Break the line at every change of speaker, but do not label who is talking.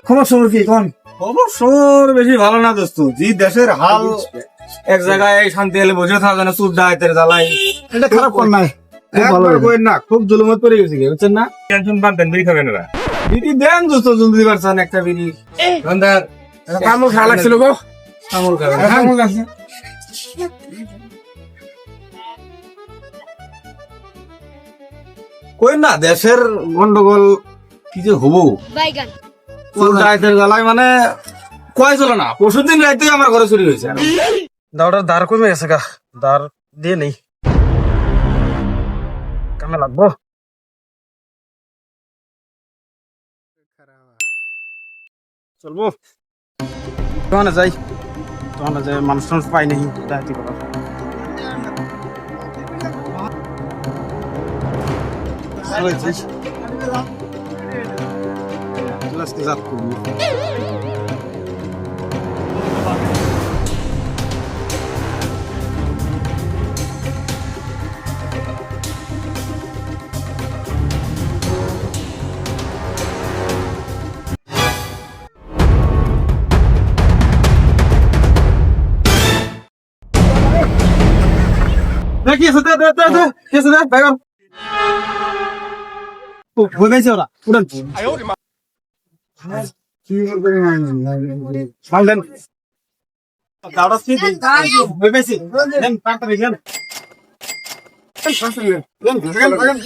খবর সবর কি কোন?
অবসর বেশি ভালো না দোস্ত, যে দেশের হাল এক জায়গায় শান্তি হলে বসে থাকা না, সুদ ডায়ের জ্বালাই
এটা খারাপ কোন নাই, খুব ভালো
একবার
হয়েছে।
কইেন না, খুব জুলুমত পড়ে গেছে, বুঝছেন না? টেনশন বাদ দেন, বিড়ি খাবেন এরা, বিড়ি দেন দোস্ত, জলদি পারছেন একটা বিড়ি গন্ধার
কামড় খাওয়া লাগছিল গো।
কামড় খাবেন।
কামড় লাগছে।
কইেন না, দেশের গন্ডগোল কি যে হবো,
বাইগান
সুদ ডায়ের জ্বালাই মানে কয় চলে না। পরশুদিন রাইতে আমার ঘরে চুরি হয়েছে।
দাওটার দাঁড় কমে গেছে গা, দাঁড় দিয়ে নেই, কামে লাগবো। চলবো দোকানে যাই, দোকানে যাই, মানুষ টানুষ পাই নাকি ডাকাতি করার। আজকে রাত করবো। কি আছে দে দে দে দে, কি আছে দে বেগম। হয়ে গেছে ওরা, উড়ান। মাল দেন। দাওড়া স্পিড হয়ে গেছে। দেন পাঁচটা দেখেন। দেন, দেন, দেন।